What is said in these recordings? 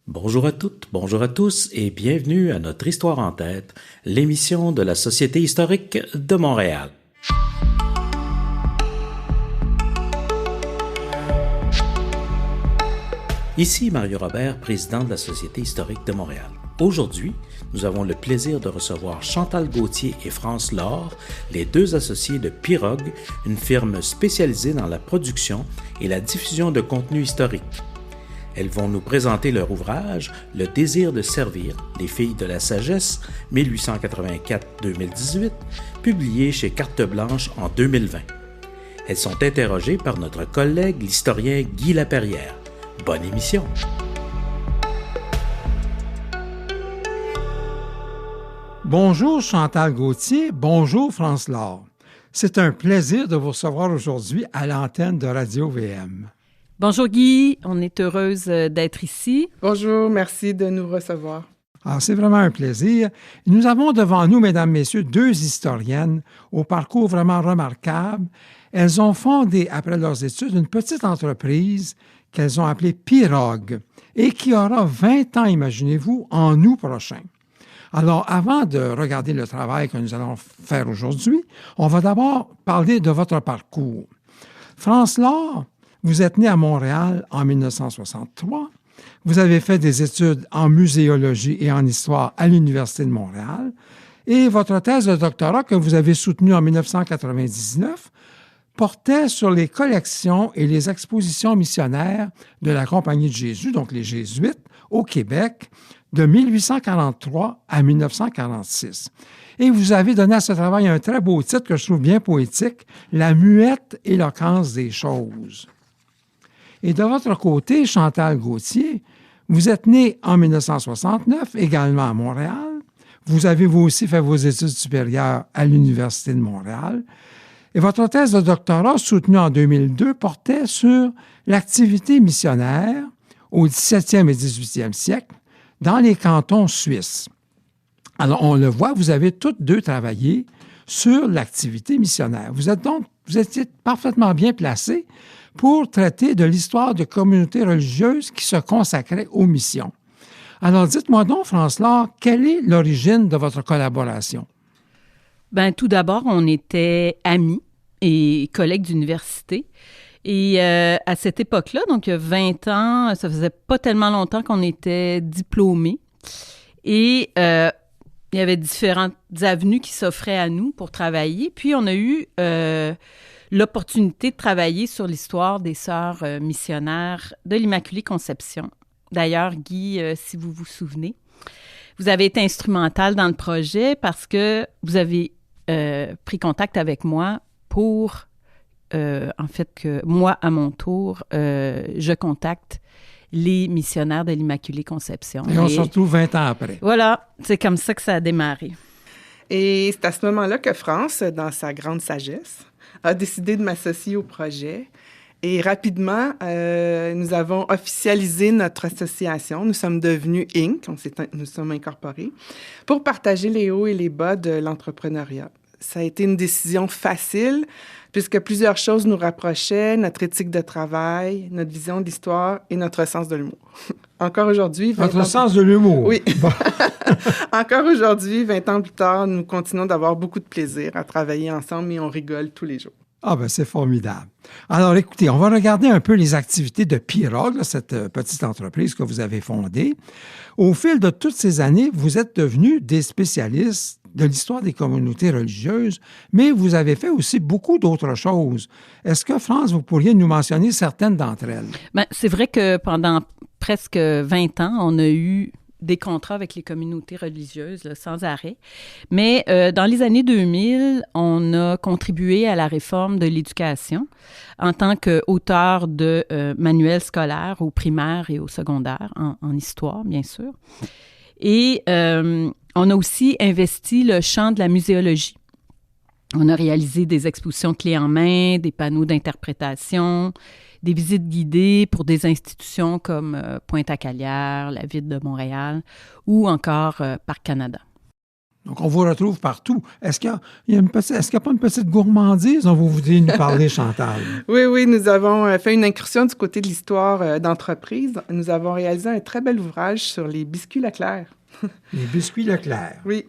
Bonjour à toutes, bonjour à tous et bienvenue à notre Histoire en tête, l'émission de la Société historique de Montréal. Ici Mario Robert, président de la Société historique de Montréal. Aujourd'hui, nous avons le plaisir de recevoir Chantal Gauthier et France Laure, les deux associés de Pirogue, une firme spécialisée dans la production et la diffusion de contenus historiques. Elles vont nous présenter leur ouvrage « Le désir de servir, les filles de la sagesse, 1884-2018 », publié chez Carte Blanche en 2020. Elles sont interrogées par notre collègue l'historien Guy Laperrière. Bonne émission! Bonjour Chantal Gauthier, bonjour France Laure. C'est un plaisir de vous recevoir aujourd'hui à l'antenne de Radio VM. Bonjour Guy, on est heureuse d'être ici. Bonjour, merci de nous recevoir. Alors, c'est vraiment un plaisir. Nous avons devant nous, mesdames, messieurs, deux historiennes au parcours vraiment remarquable. Elles ont fondé, après leurs études, une petite entreprise qu'elles ont appelée Pirogue et qui aura 20 ans, imaginez-vous, en août prochain. Alors, avant de regarder le travail que nous allons faire aujourd'hui, on va d'abord parler de votre parcours. France Laure, vous êtes née à Montréal en 1963. Vous avez fait des études en muséologie et en histoire à l'Université de Montréal. Et votre thèse de doctorat que vous avez soutenue en 1999 portait sur les collections et les expositions missionnaires de la Compagnie de Jésus, donc les Jésuites, au Québec, de 1843 à 1946. Et vous avez donné à ce travail un très beau titre que je trouve bien poétique, « La muette éloquence des choses ». Et de votre côté, Chantal Gauthier, vous êtes née en 1969, également à Montréal. Vous avez vous aussi fait vos études supérieures à l'Université de Montréal. Et votre thèse de doctorat, soutenue en 2002, portait sur l'activité missionnaire au 17e et 18e siècle dans les cantons suisses. Alors, on le voit, vous avez toutes deux travaillé sur l'activité missionnaire. Vous étiez parfaitement bien placés pour traiter de l'histoire de communautés religieuses qui se consacraient aux missions. Alors, dites-moi donc, France Laure, quelle est l'origine de votre collaboration? Bien, tout d'abord, on était amis et collègues d'université. Et à cette époque-là, donc il y a 20 ans, ça faisait pas tellement longtemps qu'on était diplômés. Et il y avait différentes avenues qui s'offraient à nous pour travailler. Puis, on a eu l'opportunité de travailler sur l'histoire des sœurs missionnaires de l'Immaculée Conception. D'ailleurs, Guy, si vous vous souvenez, vous avez été instrumental dans le projet parce que vous avez pris contact avec moi pour, en fait, que moi, à mon tour, je contacte les missionnaires de l'Immaculée Conception. Et on se retrouve 20 ans après. Voilà, c'est comme ça que ça a démarré. Et c'est à ce moment-là que France, dans sa grande sagesse, a décidé de m'associer au projet. Et rapidement, nous avons officialisé notre association. Nous sommes devenus Inc., nous sommes incorporés, pour partager les hauts et les bas de l'entrepreneuriat. Ça a été une décision facile, puisque plusieurs choses nous rapprochaient, notre éthique de travail, notre vision de l'histoire et notre sens de l'humour. Encore aujourd'hui... Votre sens de l'humour? Oui. Bon. Encore aujourd'hui, 20 ans plus tard, nous continuons d'avoir beaucoup de plaisir à travailler ensemble et on rigole tous les jours. Ah ben c'est formidable. Alors écoutez, on va regarder un peu les activités de Pirogue, cette petite entreprise que vous avez fondée. Au fil de toutes ces années, vous êtes devenus des spécialistes de l'histoire des communautés religieuses, mais vous avez fait aussi beaucoup d'autres choses. Est-ce que, France, vous pourriez nous mentionner certaines d'entre elles? Bien, c'est vrai que pendant presque 20 ans, on a eu des contrats avec les communautés religieuses là, sans arrêt. Mais dans les années 2000, on a contribué à la réforme de l'éducation en tant qu'auteur de manuels scolaires au primaire et au secondaire, en histoire, bien sûr. Et on a aussi investi le champ de la muséologie. On a réalisé des expositions clés en main, des panneaux d'interprétation, des visites guidées pour des institutions comme Pointe-à-Calière, la Ville de Montréal ou encore Parc Canada. Donc, on vous retrouve partout. Est-ce qu'il y a pas une petite gourmandise dont vous voudriez nous parler, Chantal? Oui, nous avons fait une incursion du côté de l'histoire d'entreprise. Nous avons réalisé un très bel ouvrage sur les biscuits Leclerc. Les biscuits Leclerc. Oui.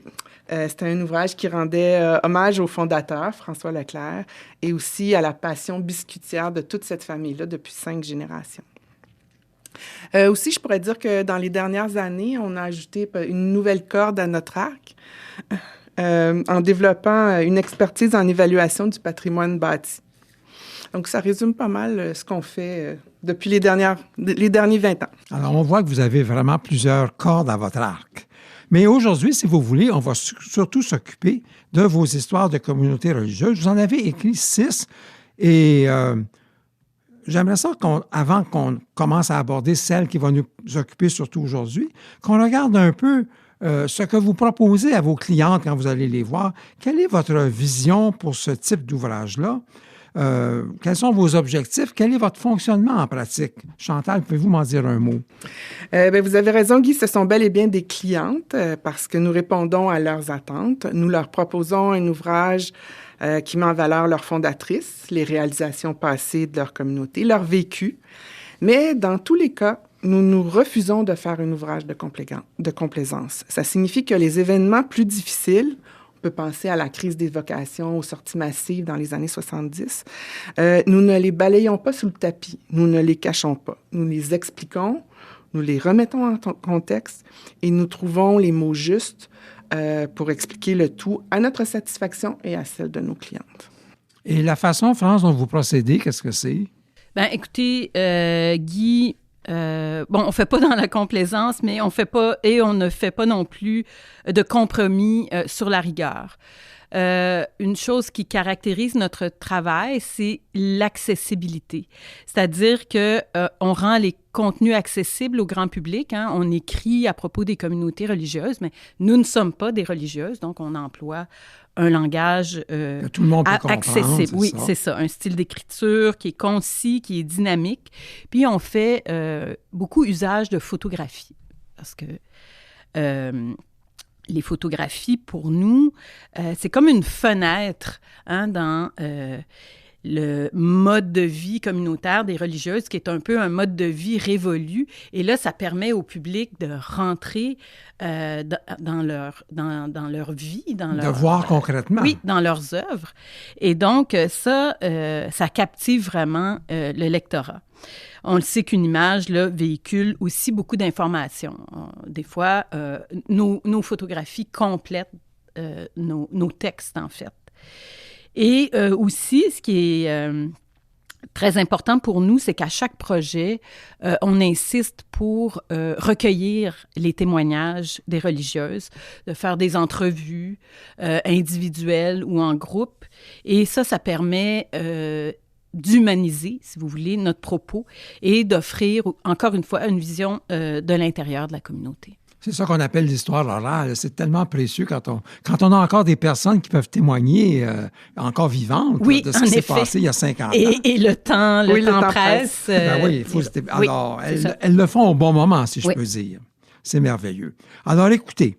C'était un ouvrage qui rendait hommage au fondateur, François Leclerc, et aussi à la passion biscuitière de toute cette famille-là depuis 5 générations. Aussi, je pourrais dire que dans les dernières années, on a ajouté une nouvelle corde à notre arc en développant une expertise en évaluation du patrimoine bâti. Donc, ça résume pas mal ce qu'on fait depuis les derniers 20 ans. Alors, on voit que vous avez vraiment plusieurs cordes à votre arc. Mais aujourd'hui, si vous voulez, on va surtout s'occuper de vos histoires de communautés religieuses. Vous en avez écrit 6 et j'aimerais ça, avant qu'on commence à aborder celle qui va nous occuper surtout aujourd'hui, qu'on regarde un peu ce que vous proposez à vos clientes quand vous allez les voir. Quelle est votre vision pour ce type d'ouvrage-là? Quels sont vos objectifs? Quel est votre fonctionnement en pratique? Chantal, pouvez-vous m'en dire un mot? Vous avez raison, Guy, ce sont bel et bien des clientes parce que nous répondons à leurs attentes. Nous leur proposons un ouvrage qui met en valeur leur fondatrice, les réalisations passées de leur communauté, leur vécu. Mais dans tous les cas, nous nous refusons de faire un ouvrage de complaisance. Ça signifie que les événements plus difficiles, on peut penser à la crise des vocations, aux sorties massives dans les années 70. Nous ne les balayons pas sous le tapis. Nous ne les cachons pas. Nous les expliquons, nous les remettons en contexte et nous trouvons les mots justes pour expliquer le tout à notre satisfaction et à celle de nos clientes. Et la façon, France, dont vous procédez, qu'est-ce que c'est? Bien, écoutez, Guy... on ne fait pas dans la complaisance, mais on ne fait pas non plus de compromis sur la rigueur. Une chose qui caractérise notre travail, c'est l'accessibilité. C'est-à-dire que on rend les contenus accessibles au grand public. Hein. On écrit à propos des communautés religieuses, mais nous ne sommes pas des religieuses, donc on emploie un langage tout le monde peut accessible. Oui, c'est ça. Un style d'écriture qui est concis, qui est dynamique. Puis on fait beaucoup usage de photographie parce que les photographies, pour nous, c'est comme une fenêtre dans le mode de vie communautaire des religieuses, qui est un peu un mode de vie révolu. Et là, ça permet au public de rentrer dans leur vie. De voir concrètement. Oui, dans leurs œuvres. Et donc, ça captive vraiment le lectorat. On le sait qu'une image là, véhicule aussi beaucoup d'informations. Des fois, nos photographies complètent nos textes, en fait. Et aussi, ce qui est très important pour nous, c'est qu'à chaque projet, on insiste pour recueillir les témoignages des religieuses, de faire des entrevues individuelles ou en groupe. Et ça permet d'humaniser, si vous voulez, notre propos et d'offrir, encore une fois, une vision de l'intérieur de la communauté. C'est ça qu'on appelle l'histoire orale. C'est tellement précieux quand on a encore des personnes qui peuvent témoigner encore vivantes oui, de ce qui s'est passé il y a 50 ans. Et le temps presse. Oui, alors, elles le font au bon moment, si je peux dire. C'est merveilleux. Alors, écoutez,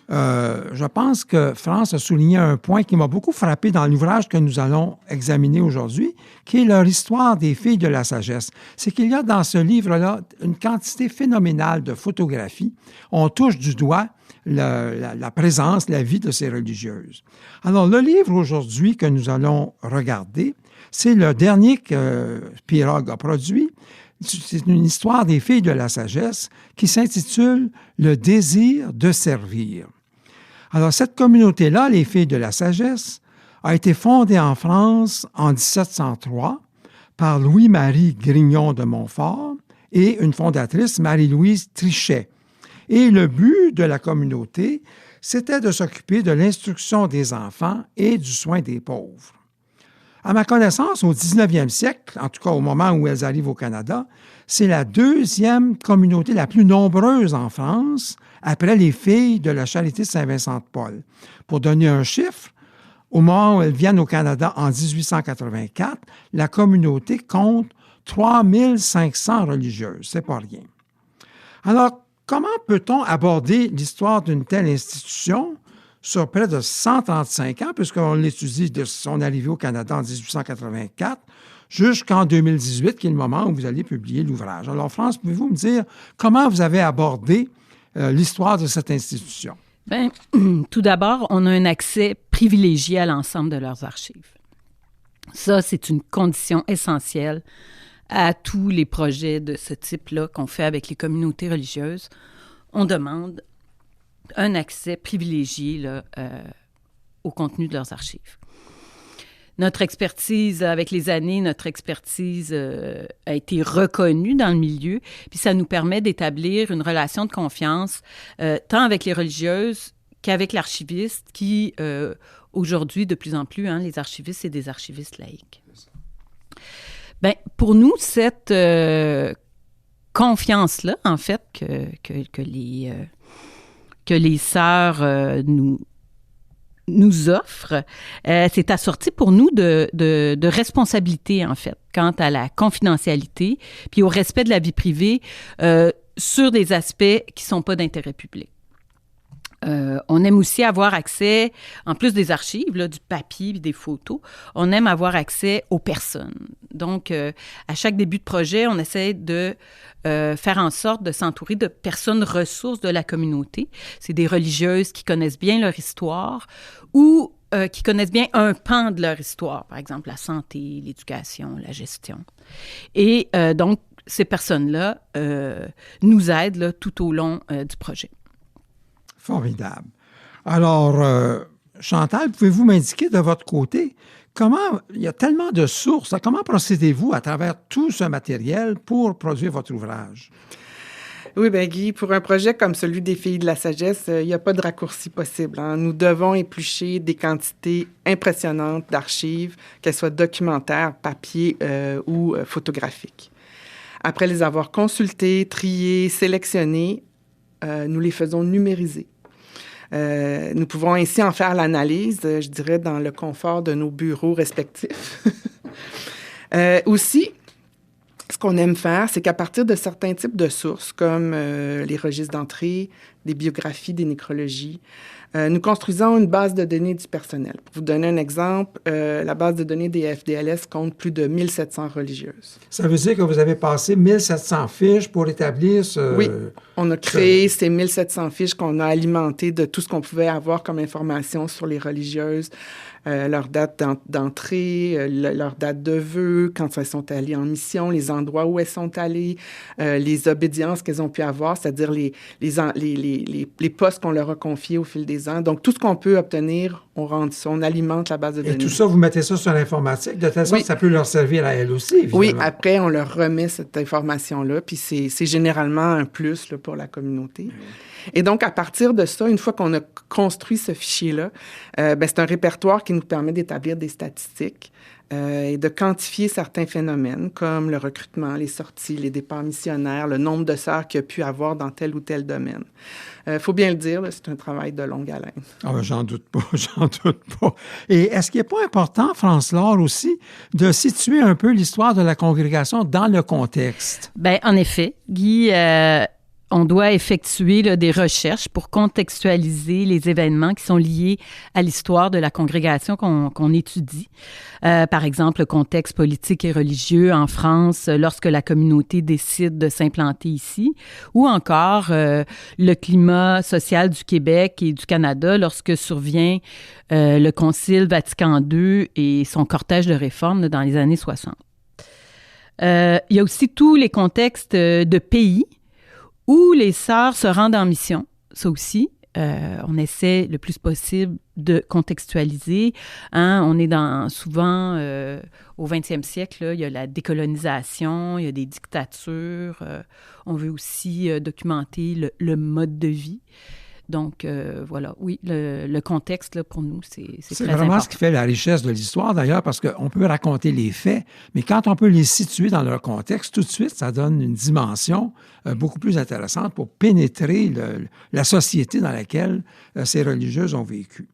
je pense que France a souligné un point qui m'a beaucoup frappé dans l'ouvrage que nous allons examiner aujourd'hui, qui est leur histoire des filles de la sagesse. C'est qu'il y a dans ce livre-là une quantité phénoménale de photographies. On touche du doigt la présence, la vie de ces religieuses. Alors, le livre aujourd'hui que nous allons regarder, c'est le dernier que Pirog a produit. C'est une histoire des filles de la sagesse qui s'intitule « Le désir de servir ». Alors, cette communauté-là, les filles de la sagesse, a été fondée en France en 1703 par Louis-Marie Grignon de Montfort et une fondatrice, Marie-Louise Trichet. Et le but de la communauté, c'était de s'occuper de l'instruction des enfants et du soin des pauvres. À ma connaissance, au 19e siècle, en tout cas au moment où elles arrivent au Canada, c'est la deuxième communauté la plus nombreuse en France, après les filles de la Charité de Saint-Vincent-de-Paul. Pour donner un chiffre, au moment où elles viennent au Canada en 1884, la communauté compte 3500 religieuses. C'est pas rien. Alors, comment peut-on aborder l'histoire d'une telle institution sur près de 135 ans, puisqu'on l'étudie de son arrivée au Canada en 1884 jusqu'en 2018, qui est le moment où vous allez publier l'ouvrage. Alors, France, pouvez-vous me dire comment vous avez abordé l'histoire de cette institution? Bien, tout d'abord, on a un accès privilégié à l'ensemble de leurs archives. Ça, c'est une condition essentielle à tous les projets de ce type-là qu'on fait avec les communautés religieuses. On demande un accès privilégié là, au contenu de leurs archives. Notre expertise, avec les années, a été reconnue dans le milieu, puis ça nous permet d'établir une relation de confiance tant avec les religieuses qu'avec l'archiviste qui, aujourd'hui, de plus en plus, les archivistes, c'est des archivistes laïcs. Bien, pour nous, cette confiance-là, en fait, que les sœurs nous offrent, c'est assorti pour nous de responsabilités, en fait, quant à la confidentialité puis au respect de la vie privée sur des aspects qui ne sont pas d'intérêt public. On aime aussi avoir accès, en plus des archives, là, du papier et des photos, on aime avoir accès aux personnes. Donc, à chaque début de projet, on essaie de faire en sorte de s'entourer de personnes ressources de la communauté. C'est des religieuses qui connaissent bien leur histoire ou qui connaissent bien un pan de leur histoire, par exemple la santé, l'éducation, la gestion. Et donc, ces personnes-là nous aident là, tout au long du projet. Formidable. Alors, Chantal, pouvez-vous m'indiquer de votre côté comment, il y a tellement de sources, comment procédez-vous à travers tout ce matériel pour produire votre ouvrage? Oui, bien Guy, pour un projet comme celui des Filles de la sagesse, il n'y a pas de raccourci possible. Nous devons éplucher des quantités impressionnantes d'archives, qu'elles soient documentaires, papier ou photographiques. Après les avoir consultées, triées, sélectionnées, nous les faisons numériser. Nous pouvons ainsi en faire l'analyse, je dirais, dans le confort de nos bureaux respectifs. Aussi, ce qu'on aime faire, c'est qu'à partir de certains types de sources, comme les registres d'entrée, des biographies, des nécrologies, nous construisons une base de données du personnel. Pour vous donner un exemple, la base de données des FDLS compte plus de 1700 religieuses. Ça veut dire que vous avez passé 1700 fiches pour établir ce... Oui, on a créé ces 1700 fiches qu'on a alimentées de tout ce qu'on pouvait avoir comme information sur les religieuses, leur date d'entrée, leur date de vœux, quand elles sont allées en mission, les endroits où elles sont allées, les obédiences qu'elles ont pu avoir, c'est-à-dire les postes qu'on leur a confiés au fil des ans. Donc, tout ce qu'on peut obtenir, on alimente la base de données. Et tout ça, vous mettez ça sur l'informatique, de telle sorte que ça peut leur servir à elles aussi, évidemment. Oui, après, on leur remet cette information-là, puis c'est généralement un plus là, pour la communauté. Et donc, à partir de ça, une fois qu'on a construit ce fichier-là, c'est un répertoire qui nous permet d'établir des statistiques et de quantifier certains phénomènes comme le recrutement, les sorties, les départs missionnaires, le nombre de sœurs qu'il y a pu avoir dans tel ou tel domaine. Faut bien le dire, là, c'est un travail de longue haleine. Ah, j'en doute pas. Et est-ce qu'il n'est pas important, France-Laure, aussi, de situer un peu l'histoire de la congrégation dans le contexte? Bien, en effet, Guy, on doit effectuer là, des recherches pour contextualiser les événements qui sont liés à l'histoire de la congrégation qu'on étudie. Par exemple, le contexte politique et religieux en France lorsque la communauté décide de s'implanter ici, ou encore le climat social du Québec et du Canada lorsque survient le Concile Vatican II et son cortège de réformes là, dans les années 60. Il y a aussi tous les contextes de pays où les sœurs se rendent en mission. Ça aussi, on essaie le plus possible de contextualiser. On est souvent au 20e siècle, là, il y a la décolonisation, il y a des dictatures. On veut aussi documenter le mode de vie. Donc, voilà, oui, le contexte, là, pour nous, c'est très important. C'est vraiment ce qui fait la richesse de l'histoire, d'ailleurs, parce qu'on peut raconter les faits, mais quand on peut les situer dans leur contexte, tout de suite, ça donne une dimension beaucoup plus intéressante pour pénétrer la société dans laquelle ces religieuses ont vécu.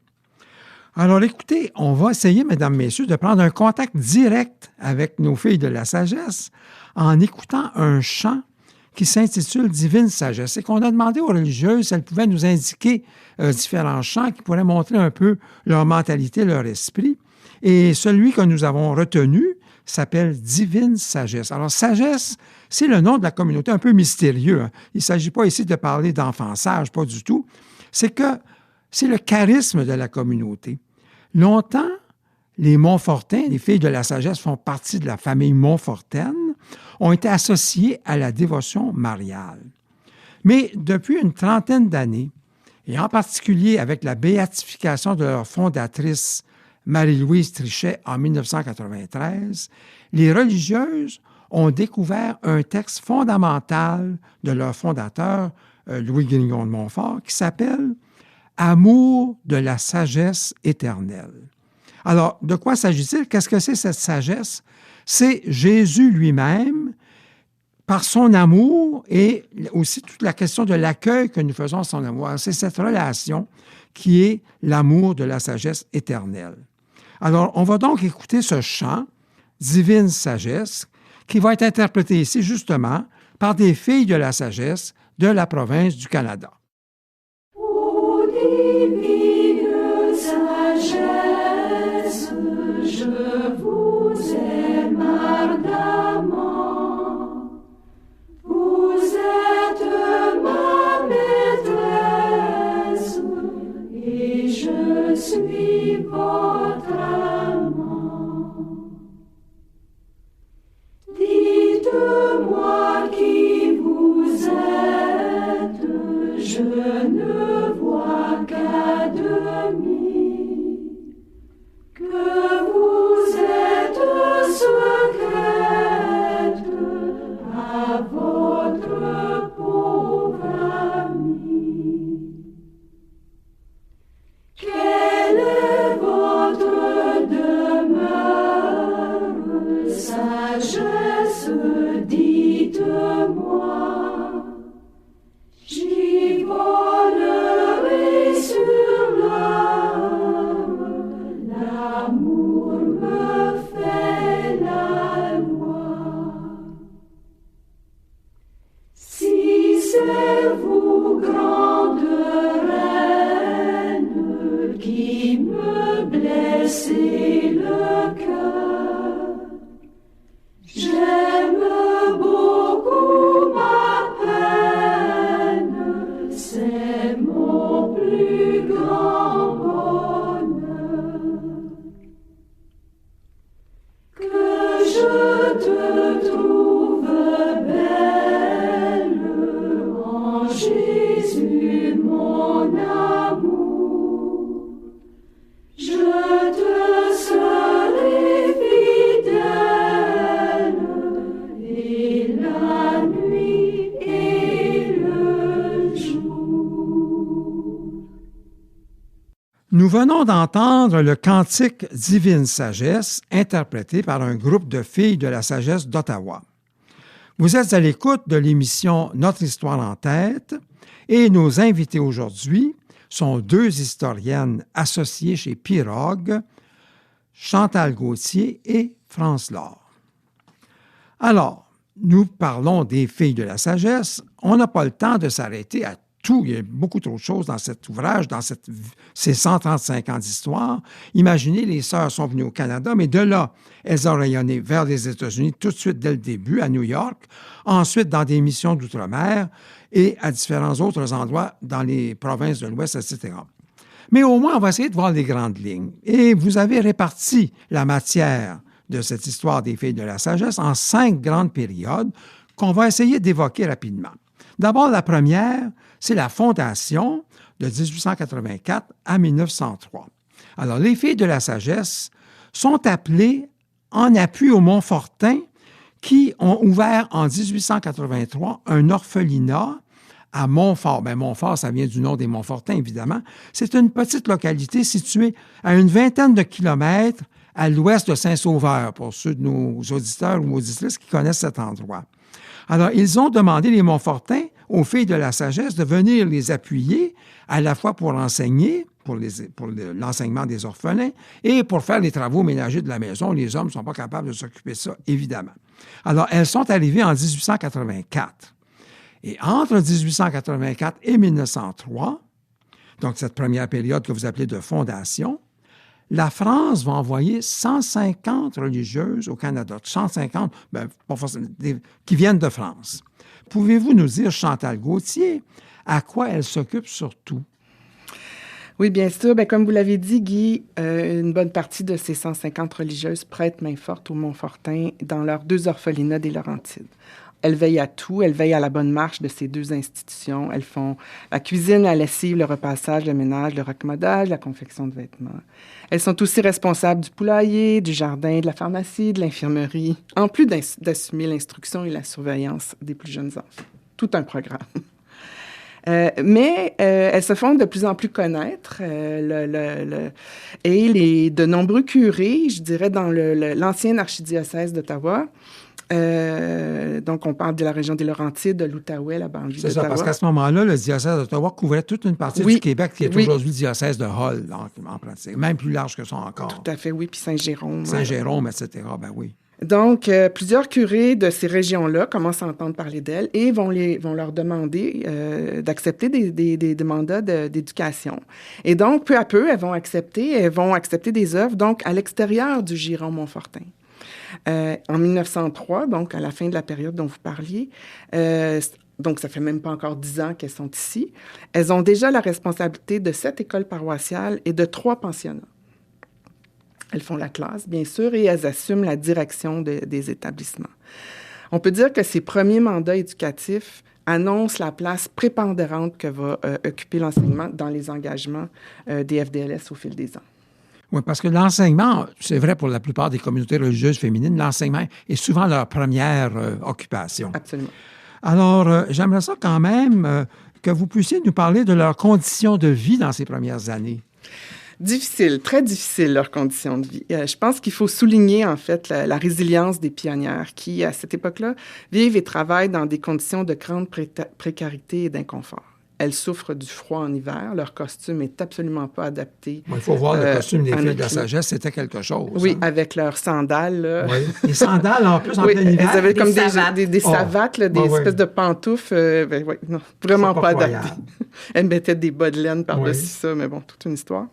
Alors, écoutez, on va essayer, mesdames, messieurs, de prendre un contact direct avec nos filles de la sagesse en écoutant un chant qui s'intitule « Divine sagesse » et qu'on a demandé aux religieuses si elles pouvaient nous indiquer différents chants qui pourraient montrer un peu leur mentalité, leur esprit. Et celui que nous avons retenu s'appelle « Divine sagesse ». Alors, sagesse, c'est le nom de la communauté, un peu mystérieux. Hein. Il ne s'agit pas ici de parler d'enfants sages, pas du tout. C'est le charisme de la communauté. Longtemps, les Montfortins, les filles de la sagesse font partie de la famille montfortaine, ont été associées à la dévotion mariale. Mais depuis une trentaine d'années, et en particulier avec la béatification de leur fondatrice, Marie-Louise Trichet, en 1993, les religieuses ont découvert un texte fondamental de leur fondateur, Louis Grignon de Montfort, qui s'appelle « Amour de la sagesse éternelle ». Alors, de quoi s'agit-il? Qu'est-ce que c'est cette sagesse? C'est Jésus lui-même, par son amour et aussi toute la question de l'accueil que nous faisons à son amour. C'est cette relation qui est l'amour de la sagesse éternelle. Alors, on va donc écouter ce chant, Divine sagesse, qui va être interprété ici, justement, par des filles de la sagesse de la province du Canada. Ô divine sagesse, je vous aime ardemment. Vous êtes ma maîtresse et je suis votre amant. Dites-moi qui vous êtes, je ne vois qu'à demi, que vous êtes secrète à votre pauvre ami. Quelle est votre demeure, sagesse, dites-moi. J'y volerai sur l'heure, l'amour me fait la loi. Si c'est vous, grande reine, qui me blessez le cœur, j'aime beaucoup ma peine, c'est mon plus grand bonheur. Que je te trouve belle, en Jésus mon amour, je te serai fidèle, et la nuit et le jour. Nous venons d'entendre le cantique Divine sagesse interprété par un groupe de filles de la sagesse d'Ottawa. Vous êtes à l'écoute de l'émission Notre histoire en tête et nos invités aujourd'hui sont deux historiennes associées chez Pirogue, Chantal Gauthier et France Laure. Alors, nous parlons des filles de la sagesse. On n'a pas le temps de s'arrêter à tout. Il y a beaucoup trop de choses dans cet ouvrage, dans ces 135 ans d'histoire. Imaginez, les sœurs sont venues au Canada, mais de là, elles ont rayonné vers les États-Unis tout de suite dès le début, à New York, ensuite dans des missions d'outre-mer et à différents autres endroits dans les provinces de l'Ouest, etc. Mais au moins, on va essayer de voir les grandes lignes. Et vous avez réparti la matière de cette histoire des filles de la sagesse en 5 grandes périodes qu'on va essayer d'évoquer rapidement. D'abord, la première, c'est la fondation de 1884 à 1903. Alors, les filles de la sagesse sont appelées en appui aux Montfortins qui ont ouvert en 1883 un orphelinat à Montfort. Bien, Montfort, ça vient du nom des Montfortins, évidemment. C'est une petite localité située à une vingtaine de kilomètres à l'ouest de Saint-Sauveur, pour ceux de nos auditeurs ou auditrices qui connaissent cet endroit. Alors, ils ont demandé, les Montfortins, aux filles de la sagesse de venir les appuyer, à la fois pour enseigner, pour l'enseignement des orphelins, et pour faire les travaux ménagers de la maison. Les hommes ne sont pas capables de s'occuper de ça, évidemment. Alors, elles sont arrivées en 1884. Et entre 1884 et 1903, donc cette première période que vous appelez de fondation, la France va envoyer 150 religieuses au Canada. 150, pas forcément, qui viennent de France. Pouvez-vous nous dire, Chantal Gauthier, à quoi elle s'occupe surtout? Oui, bien sûr. Comme vous l'avez dit, Guy, une bonne partie de ces 150 religieuses prêtent main forte au Montfortin dans leurs 2 orphelinats des Laurentides. Elles veillent à tout. Elles veillent à la bonne marche de ces 2 institutions. Elles font la cuisine, la lessive, le repassage, le ménage, le raccommodage, la confection de vêtements. Elles sont aussi responsables du poulailler, du jardin, de la pharmacie, de l'infirmerie, en plus d'assumer l'instruction et la surveillance des plus jeunes enfants. Tout un programme. Mais elles se font de plus en plus connaître et de nombreux curés, je dirais, dans l'ancien archidiocèse d'Ottawa. Donc, on parle de la région des Laurentides, de l'Outaouais, la banlieue d'Ottawa. C'est ça, parce qu'à ce moment-là, le diocèse d'Ottawa couvrait toute une partie du Québec qui est aujourd'hui le diocèse de Hull, en pratique, même plus large que ça encore. Tout à fait, oui, puis Saint-Jérôme. Saint-Jérôme, etc., oui. Donc, plusieurs curés de ces régions-là commencent à entendre parler d'elles et vont leur demander d'accepter des mandats d'éducation. Et donc, peu à peu, elles vont accepter des œuvres donc à l'extérieur du giron Montfortin. En 1903, donc à la fin de la période dont vous parliez, donc ça fait même pas encore 10 ans qu'elles sont ici, elles ont déjà la responsabilité de 7 écoles paroissiales et de 3 pensionnats. Elles font la classe, bien sûr, et elles assument la direction des établissements. On peut dire que ces premiers mandats éducatifs annoncent la place prépondérante que va occuper l'enseignement dans les engagements des FDLS au fil des ans. Oui, parce que l'enseignement, c'est vrai pour la plupart des communautés religieuses féminines, l'enseignement est souvent leur première occupation. Absolument. Alors, j'aimerais ça quand même que vous puissiez nous parler de leurs conditions de vie dans ces premières années. Difficile, très difficile, leurs conditions de vie. Je pense qu'il faut souligner, en fait, la résilience des pionnières qui, à cette époque-là, vivent et travaillent dans des conditions de grande précarité et d'inconfort. Elles souffrent du froid en hiver. Leur costume n'est absolument pas adapté. Il faut voir le costume des filles de la sagesse, c'était quelque chose. Oui, avec leurs sandales. Là. Oui. Les sandales, en plus, en plein hiver. Elles avaient comme des savates, savates, là, des espèces de pantoufles. Non, vraiment pas adaptées. Elles mettaient des bas de laine par-dessus ça, mais bon, toute une histoire.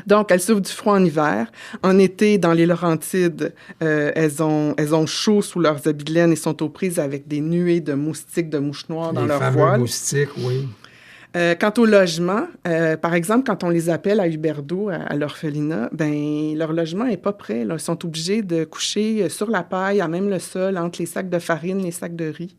Donc, elles souffrent du froid en hiver. En été, dans les Laurentides, elles ont chaud sous leurs habits de laine et sont aux prises avec des nuées de moustiques, de mouches noires dans leur voile. Les fameux moustiques, oui. Quant au logement, par exemple, quand on les appelle à Huberdeau, à l'orphelinat, leur logement n'est pas prêt. Là. Ils sont obligés de coucher sur la paille, à même le sol, entre les sacs de farine, les sacs de riz.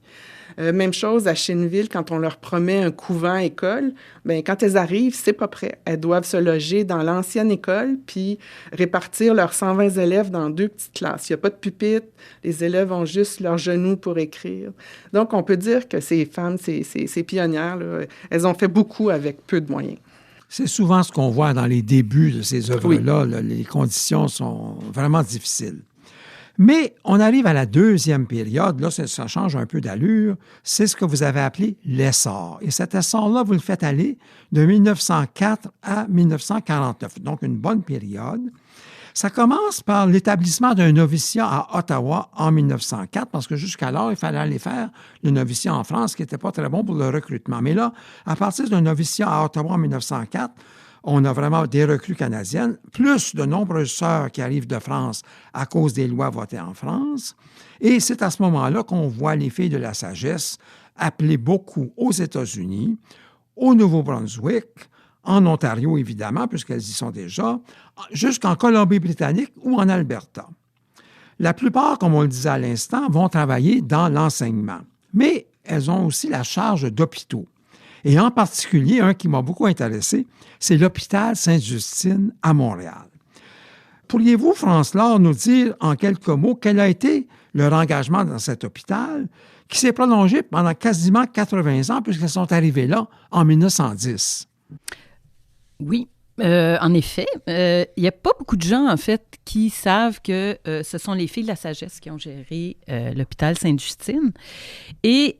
Même chose à Cheneville, quand on leur promet un couvent-école, quand elles arrivent, c'est pas prêt. Elles doivent se loger dans l'ancienne école puis répartir leurs 120 élèves dans 2 petites classes. Il n'y a pas de pupitre, les élèves ont juste leurs genoux pour écrire. Donc, on peut dire que ces femmes, ces pionnières, là, elles ont fait beaucoup avec peu de moyens. C'est souvent ce qu'on voit dans les débuts de ces œuvres-là. Oui. Les conditions sont vraiment difficiles. Mais on arrive à la deuxième période, là, ça change un peu d'allure, c'est ce que vous avez appelé l'essor. Et cet essor-là, vous le faites aller de 1904 à 1949, donc une bonne période. Ça commence par l'établissement d'un noviciat à Ottawa en 1904, parce que jusqu'alors, il fallait aller faire le noviciat en France, qui n'était pas très bon pour le recrutement. Mais là, à partir d'un noviciat à Ottawa en 1904, on a vraiment des recrues canadiennes, plus de nombreuses sœurs qui arrivent de France à cause des lois votées en France. Et c'est à ce moment-là qu'on voit les filles de la sagesse appelées beaucoup aux États-Unis, au Nouveau-Brunswick, en Ontario, évidemment, puisqu'elles y sont déjà, jusqu'en Colombie-Britannique ou en Alberta. La plupart, comme on le disait à l'instant, vont travailler dans l'enseignement. Mais elles ont aussi la charge d'hôpitaux. Et en particulier, un qui m'a beaucoup intéressé, c'est l'hôpital Sainte-Justine à Montréal. Pourriez-vous, France Laure, nous dire en quelques mots quel a été leur engagement dans cet hôpital qui s'est prolongé pendant quasiment 80 ans puisqu'elles sont arrivées là en 1910? Oui. En effet, il n'y a pas beaucoup de gens, en fait, qui savent que ce sont les filles de la sagesse qui ont géré l'hôpital Sainte-Justine. Et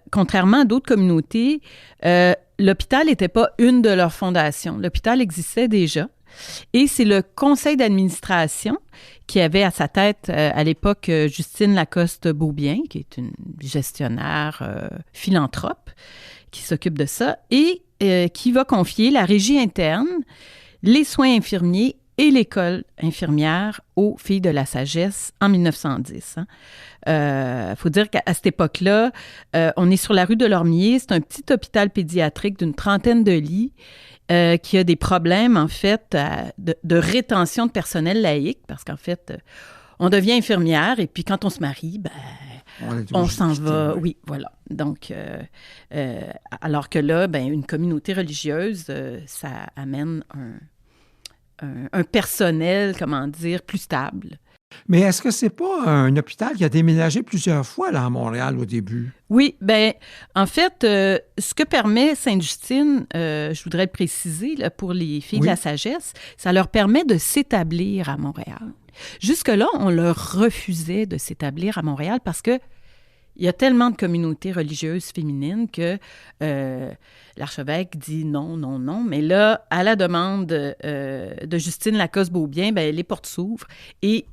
contrairement à d'autres communautés, l'hôpital n'était pas une de leurs fondations. L'hôpital existait déjà. Et c'est le conseil d'administration qui avait à sa tête, à l'époque, Justine Lacoste-Beaubien, qui est une gestionnaire philanthrope, qui s'occupe de ça, et qui va confier la régie interne, les soins infirmiers et l'école infirmière aux Filles de la Sagesse en 1910. Faut dire qu'à cette époque-là, on est sur la rue de Lormier. C'est un petit hôpital pédiatrique d'une 30aine de lits qui a des problèmes, en fait, de rétention de personnel laïque, parce qu'en fait, on devient infirmière et puis quand on se marie, on s'en va. Oui, voilà. Donc, alors que là, une communauté religieuse, ça amène un personnel, comment dire, plus stable. Mais est-ce que c'est pas un hôpital qui a déménagé plusieurs fois là, à Montréal au début? Oui, en fait, ce que permet Sainte-Justine, je voudrais le préciser là, pour les Filles de la Sagesse, ça leur permet de s'établir à Montréal. Jusque-là, on leur refusait de s'établir à Montréal parce que il y a tellement de communautés religieuses féminines que l'archevêque dit non, non, non. Mais là, à la demande de Justine Lacoste-Beaubien, les portes s'ouvrent et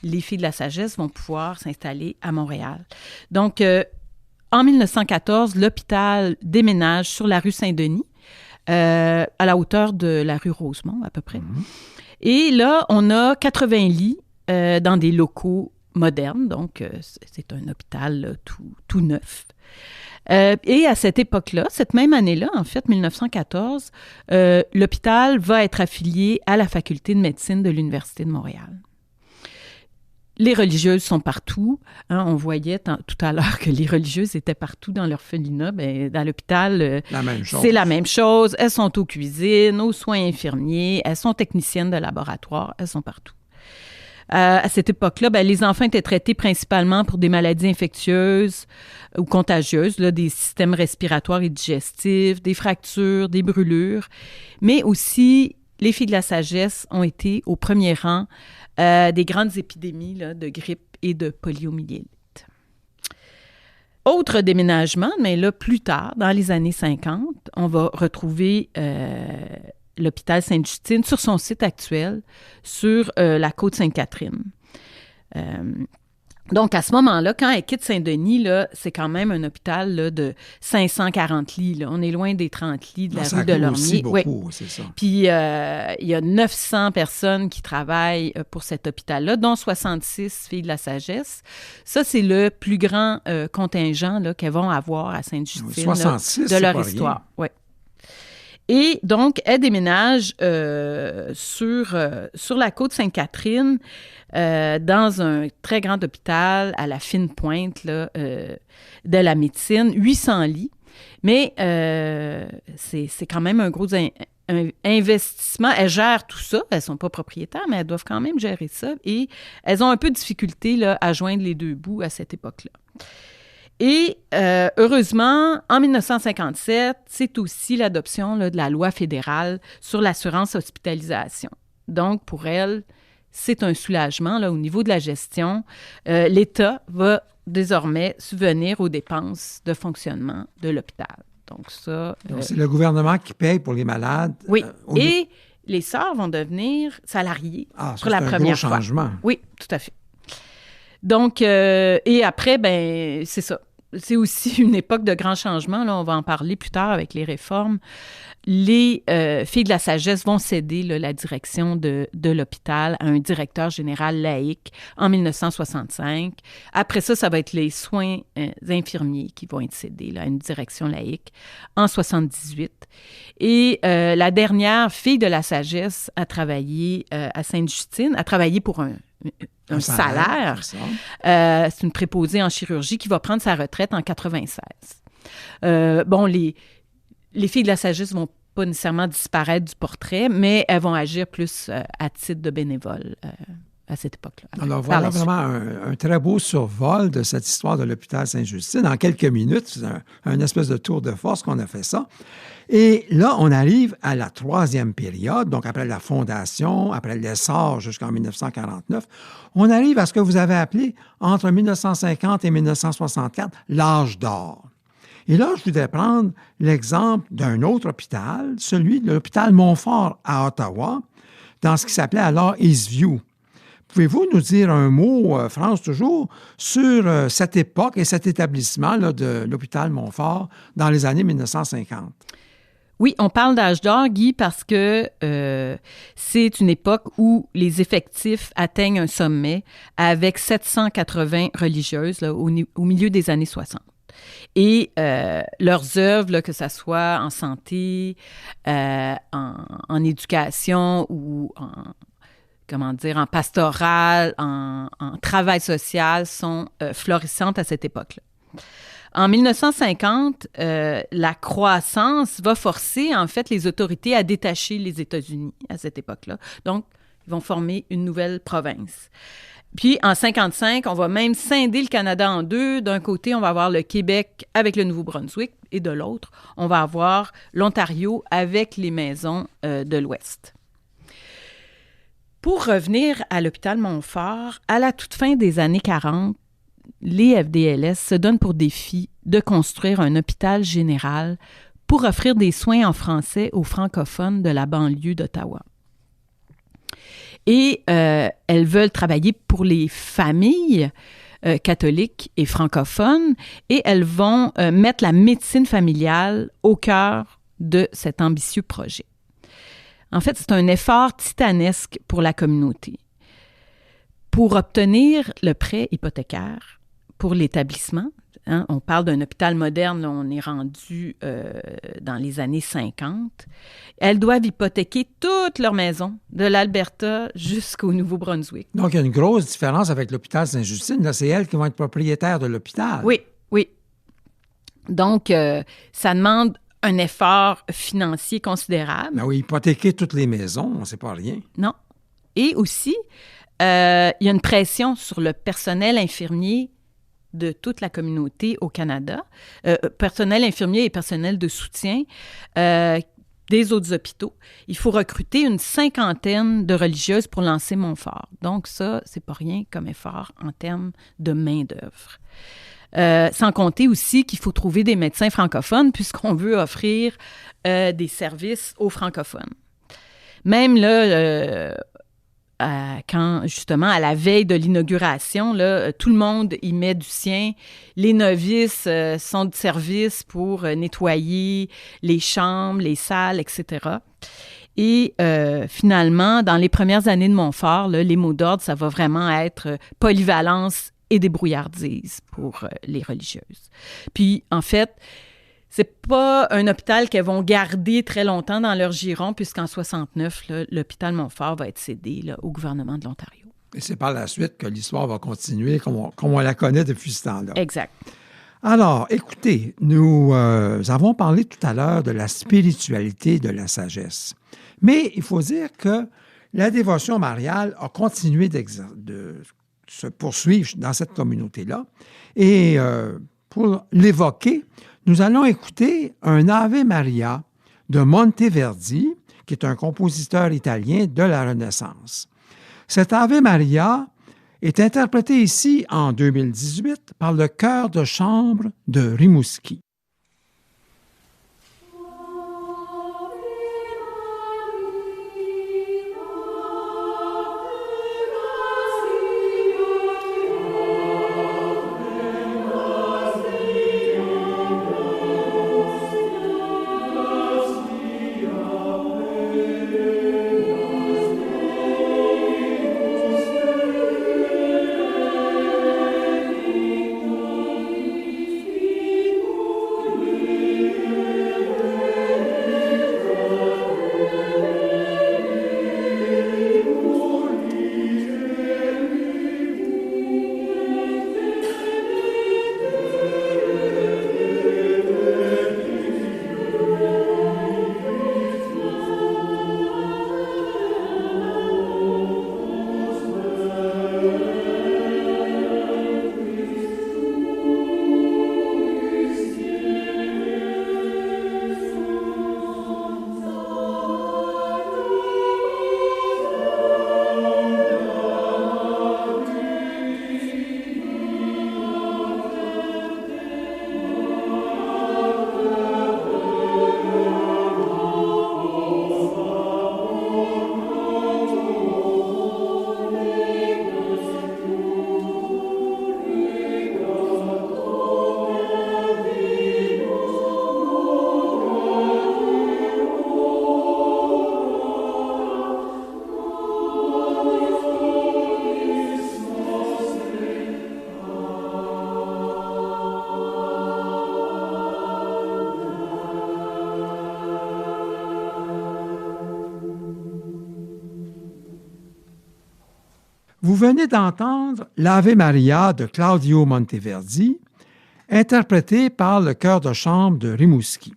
les Filles de la Sagesse vont pouvoir s'installer à Montréal. Donc, en 1914, l'hôpital déménage sur la rue Saint-Denis, à la hauteur de la rue Rosemont, à peu près. Et là, on a 80 lits dans des locaux moderne, donc c'est un hôpital tout neuf. Et à cette époque-là, cette même année-là, en fait, 1914, l'hôpital va être affilié à la faculté de médecine de l'Université de Montréal. Les religieuses sont partout. On voyait tout à l'heure que les religieuses étaient partout dans l'orphelinat. Dans l'hôpital, c'est la même chose. Elles sont aux cuisines, aux soins infirmiers, elles sont techniciennes de laboratoire, elles sont partout. À cette époque-là, les enfants étaient traités principalement pour des maladies infectieuses ou contagieuses, là, des systèmes respiratoires et digestifs, des fractures, des brûlures. Mais aussi, les Filles de la Sagesse ont été au premier rang des grandes épidémies là, de grippe et de poliomyélite. Autre déménagement, mais là, plus tard, dans les années 50, on va retrouver l'hôpital Sainte-Justine sur son site actuel, sur la côte Sainte-Catherine. Donc, à ce moment-là, quand elle quitte Saint-Denis, là, c'est quand même un hôpital là, de 540 lits. Là. On est loin des 30 lits de la rue de Lormier. Beaucoup, c'est ça. Puis, il y a 900 personnes qui travaillent pour cet hôpital-là, dont 66 Filles de la Sagesse. Ça, c'est le plus grand contingent là, qu'elles vont avoir à Sainte-Justine 66, là, de leur histoire. Oui. Et donc, elle déménage sur la côte Sainte-Catherine, dans un très grand hôpital à la fine pointe là, de la médecine, 800 lits. Mais c'est quand même un gros investissement. Elles gèrent tout ça. Elles ne sont pas propriétaires, mais elles doivent quand même gérer ça. Et elles ont un peu de difficulté là, à joindre les deux bouts à cette époque-là. Et heureusement, en 1957, c'est aussi l'adoption là, de la loi fédérale sur l'assurance hospitalisation. Donc, pour elle, c'est un soulagement là, au niveau de la gestion. L'État va désormais subvenir aux dépenses de fonctionnement de l'hôpital. Donc, ça... Donc, c'est le gouvernement qui paye pour les malades. Oui, et les sœurs vont devenir salariées pour la première fois. C'est un gros changement. Oui, tout à fait. Donc, et après, c'est ça. C'est aussi une époque de grands changements. Là, on va en parler plus tard avec les réformes. Les Filles de la Sagesse vont céder là, la direction de l'hôpital à un directeur général laïque en 1965. Après ça, ça va être les soins infirmiers qui vont être cédés là, à une direction laïque en 1978. Et la dernière Fille de la Sagesse a travaillé à Sainte-Justine, a travaillé pour un salaire. C'est une préposée en chirurgie qui va prendre sa retraite en 1996. Les Filles de la Sagesse vont pas nécessairement disparaître du portrait, mais elles vont agir plus à titre de bénévole à cette époque-là. Alors voilà vraiment un très beau survol de cette histoire de l'hôpital Sainte-Justine. En quelques minutes, c'est un espèce de tour de force qu'on a fait ça. Et là, on arrive à la troisième période, donc après la fondation, après l'essor jusqu'en 1949, on arrive à ce que vous avez appelé, entre 1950 et 1964, l'âge d'or. Et là, je voudrais prendre l'exemple d'un autre hôpital, celui de l'hôpital Montfort à Ottawa, dans ce qui s'appelait alors Eastview. Pouvez-vous nous dire un mot, France toujours, sur cette époque et cet établissement là, de l'hôpital Montfort dans les années 1950? Oui, on parle d'âge d'or, Guy, parce que c'est une époque où les effectifs atteignent un sommet avec 780 religieuses là, au milieu des années 60. Et leurs œuvres, là, que ce soit en santé, en éducation ou en pastoral, en travail social, sont florissantes à cette époque-là. En 1950, la croissance va forcer, en fait, les autorités à détacher les États-Unis à cette époque-là. Donc, ils vont former une nouvelle province. Puis, en 1955, on va même scinder le Canada en deux. D'un côté, on va avoir le Québec avec le Nouveau-Brunswick et de l'autre, on va avoir l'Ontario avec les maisons de l'Ouest. Pour revenir à l'hôpital Montfort, à la toute fin des années 40, les FDLS se donnent pour défi de construire un hôpital général pour offrir des soins en français aux francophones de la banlieue d'Ottawa. Et elles veulent travailler pour les familles catholiques et francophones et elles vont mettre la médecine familiale au cœur de cet ambitieux projet. En fait, c'est un effort titanesque pour la communauté. Pour obtenir le prêt hypothécaire pour l'établissement, hein, on parle d'un hôpital moderne, là, on est rendu dans les années 50, elles doivent hypothéquer toute leur maison, de l'Alberta jusqu'au Nouveau-Brunswick. Donc, il y a une grosse différence avec l'hôpital Sainte-Justine. Là, c'est elles qui vont être propriétaires de l'hôpital. Oui, oui. Donc, ça demande un effort financier considérable. Ben oui, hypothéquer toutes les maisons, c'est pas rien. Non. Et aussi, il y a une pression sur le personnel infirmier de toute la communauté au Canada, personnel infirmier et personnel de soutien des autres hôpitaux. Il faut recruter une 50aine de religieuses pour lancer Montfort. Donc ça, c'est pas rien comme effort en termes de main-d'œuvre. Sans compter aussi qu'il faut trouver des médecins francophones puisqu'on veut offrir des services aux francophones. Même là, quand justement à la veille de l'inauguration, là, tout le monde y met du sien. Les novices sont de service pour nettoyer les chambres, les salles, etc. Et finalement, dans les premières années de Montfort, là, les mots d'ordre, ça va vraiment être polyvalence et débrouillardise pour les religieuses. Puis, en fait, c'est pas un hôpital qu'elles vont garder très longtemps dans leur giron, puisqu'en 69, là, l'hôpital Montfort va être cédé là, au gouvernement de l'Ontario. Et c'est par la suite que l'histoire va continuer comme on la connaît depuis ce temps-là. Exact. Alors, écoutez, nous avons parlé tout à l'heure de la spiritualité de la sagesse. Mais il faut dire que la dévotion mariale a continué de se poursuivre dans cette communauté-là. Et pour l'évoquer, nous allons écouter un Ave Maria de Monteverdi, qui est un compositeur italien de la Renaissance. Cet Ave Maria est interprété ici en 2018 par le chœur de chambre de Rimouski. Vous venez d'entendre l'Ave Maria de Claudio Monteverdi, interprété par le chœur de chambre de Rimouski.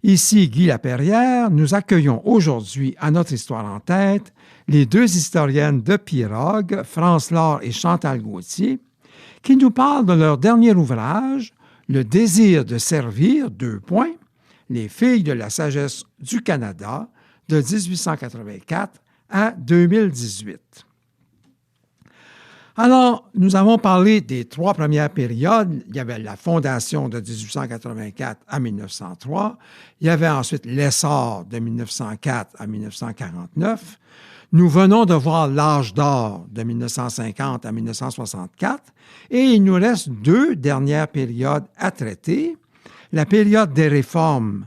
Ici Guy Laperrière, nous accueillons aujourd'hui à notre Histoire en tête les deux historiennes de Pirogue, France Laure et Chantal Gauthier, qui nous parlent de leur dernier ouvrage, Le désir de servir, : Les filles de la sagesse du Canada, de 1884 à 2018. Alors, nous avons parlé des trois premières périodes. Il y avait la fondation de 1884 à 1903. Il y avait ensuite l'essor de 1904 à 1949. Nous venons de voir l'âge d'or de 1950 à 1964. Et il nous reste deux dernières périodes à traiter. La période des réformes,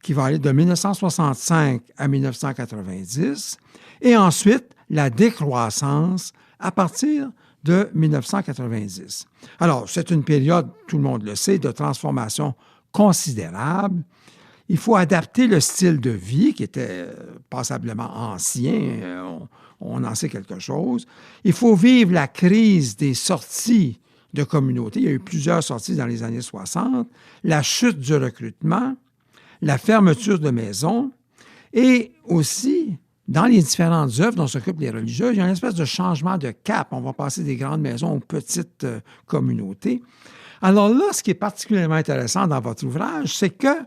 qui va aller de 1965 à 1990. Et ensuite, la décroissance à partir de 1990. Alors, c'est une période, tout le monde le sait, de transformation considérable. Il faut adapter le style de vie qui était passablement ancien, on en sait quelque chose. Il faut vivre la crise des sorties de communautés. Il y a eu plusieurs sorties dans les années 60, la chute du recrutement, la fermeture de maisons et aussi, dans les différentes œuvres dont s'occupent les religieuses, il y a une espèce de changement de cap. On va passer des grandes maisons aux petites communautés. Alors là, ce qui est particulièrement intéressant dans votre ouvrage, c'est que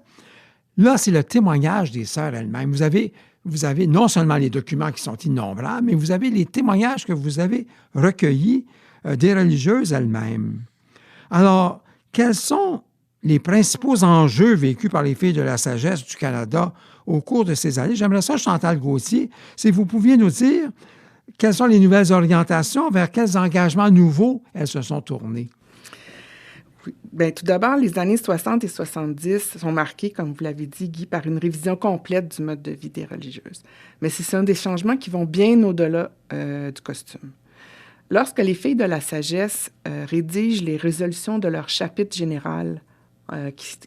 là, c'est le témoignage des sœurs elles-mêmes. Vous avez non seulement les documents qui sont innombrables, mais vous avez les témoignages que vous avez recueillis des religieuses elles-mêmes. Alors, quels sont les principaux enjeux vécus par les filles de la sagesse du Canada au cours de ces années? J'aimerais ça, Chantal Gauthier, si vous pouviez nous dire quelles sont les nouvelles orientations, vers quels engagements nouveaux elles se sont tournées. Oui. Bien, tout d'abord, les années 60 et 70 sont marquées, comme vous l'avez dit, Guy, par une révision complète du mode de vie des religieuses. Mais c'est un des changements qui vont bien au-delà du costume. Lorsque les filles de la sagesse rédigent les résolutions de leur chapitre général,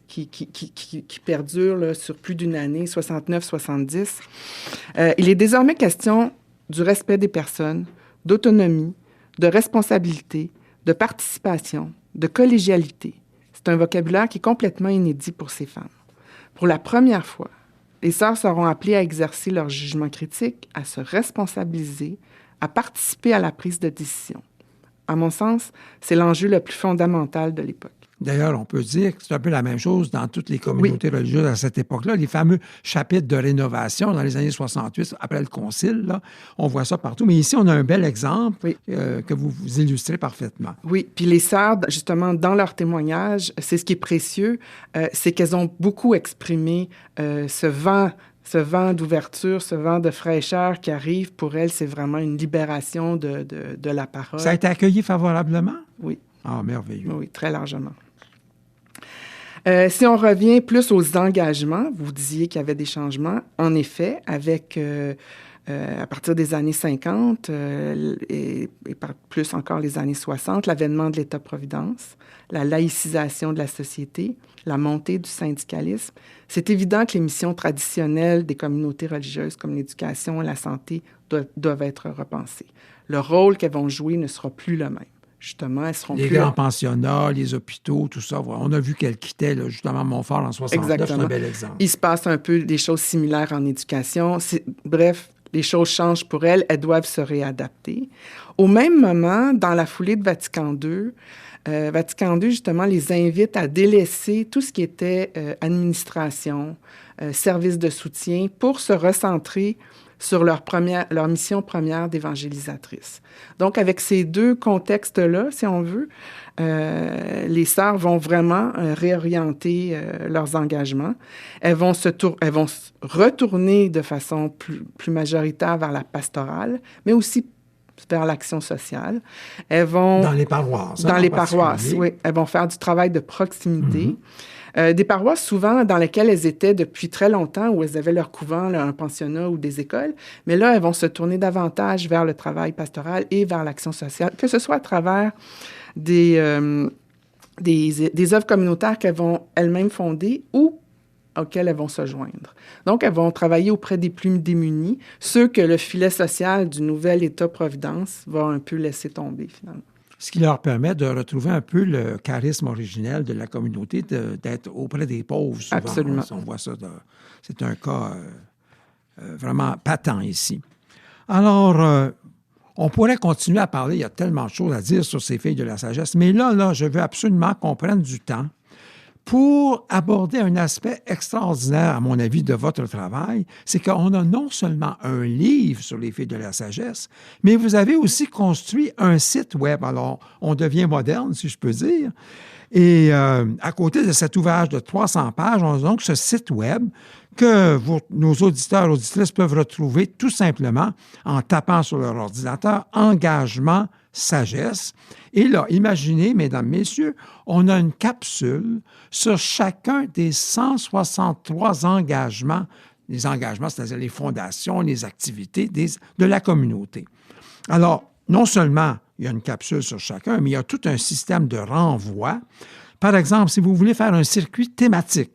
qui perdure là, sur plus d'une année, 69-70. Il est désormais question du respect des personnes, d'autonomie, de responsabilité, de participation, de collégialité. C'est un vocabulaire qui est complètement inédit pour ces femmes. Pour la première fois, les sœurs seront appelées à exercer leur jugement critique, à se responsabiliser, à participer à la prise de décision. À mon sens, c'est l'enjeu le plus fondamental de l'époque. D'ailleurs, on peut dire que c'est un peu la même chose dans toutes les communautés religieuses à cette époque-là. Les fameux chapitres de rénovation dans les années 68, après le Concile, là, on voit ça partout. Mais ici, on a un bel exemple que vous illustrez parfaitement. Oui, puis les sœurs, justement, dans leur témoignage, c'est ce qui est précieux, c'est qu'elles ont beaucoup exprimé ce vent d'ouverture, ce vent de fraîcheur qui arrive. Pour elles, c'est vraiment une libération de la parole. Ça a été accueilli favorablement? Oui. Ah, merveilleux. Oui, très largement. Si on revient plus aux engagements, vous disiez qu'il y avait des changements. En effet, avec, à partir des années 50 et plus encore les années 60, l'avènement de l'État-providence, la laïcisation de la société, la montée du syndicalisme, c'est évident que les missions traditionnelles des communautés religieuses comme l'éducation et la santé doivent être repensées. Le rôle qu'elles vont jouer ne sera plus le même. Justement, elles seront les plus... grands pensionnats, les hôpitaux, tout ça. On a vu qu'elles quittaient, là, justement, Montfort en 69. Exactement. C'est un bel exemple. Il se passe un peu des choses similaires en éducation. Bref, les choses changent pour elles. Elles doivent se réadapter. Au même moment, dans la foulée de Vatican II, justement, les invite à délaisser tout ce qui était administration, services de soutien, pour se recentrer sur leur mission première d'évangélisatrice. Donc, avec ces deux contextes-là, si on veut, les sœurs vont vraiment réorienter leurs engagements. Elles vont retourner de façon plus majoritaire vers la pastorale, mais aussi vers l'action sociale. Elles vont... Dans les paroisses. Dans les paroisses, oui. Elles vont faire du travail de proximité. Mm-hmm. Des paroisses souvent dans lesquelles elles étaient depuis très longtemps, où elles avaient leur couvent, là, un pensionnat ou des écoles. Mais là, elles vont se tourner davantage vers le travail pastoral et vers l'action sociale, que ce soit à travers des œuvres communautaires qu'elles vont elles-mêmes fonder ou auxquels elles vont se joindre. Donc, elles vont travailler auprès des plus démunis, ceux que le filet social du nouvel État-providence va un peu laisser tomber, finalement. Ce qui leur permet de retrouver un peu le charisme originel de la communauté, d'être auprès des pauvres, souvent. Absolument. On voit ça. C'est un cas vraiment patent ici. Alors, on pourrait continuer à parler. Il y a tellement de choses à dire sur ces filles de la sagesse. Mais là, je veux absolument qu'on prenne du temps pour aborder un aspect extraordinaire, à mon avis, de votre travail. C'est qu'on a non seulement un livre sur les filles de la sagesse, mais vous avez aussi construit un site web. Alors, on devient moderne, si je peux dire. Et à côté de cet ouvrage de 300 pages, on a donc ce site web que nos auditeurs et auditrices peuvent retrouver tout simplement en tapant sur leur ordinateur « Engagement sagesse ». Et là, imaginez, mesdames, messieurs, on a une capsule sur chacun des 163 engagements, les engagements, c'est-à-dire les fondations, les activités de la communauté. Alors, non seulement il y a une capsule sur chacun, mais il y a tout un système de renvoi. Par exemple, si vous voulez faire un circuit thématique,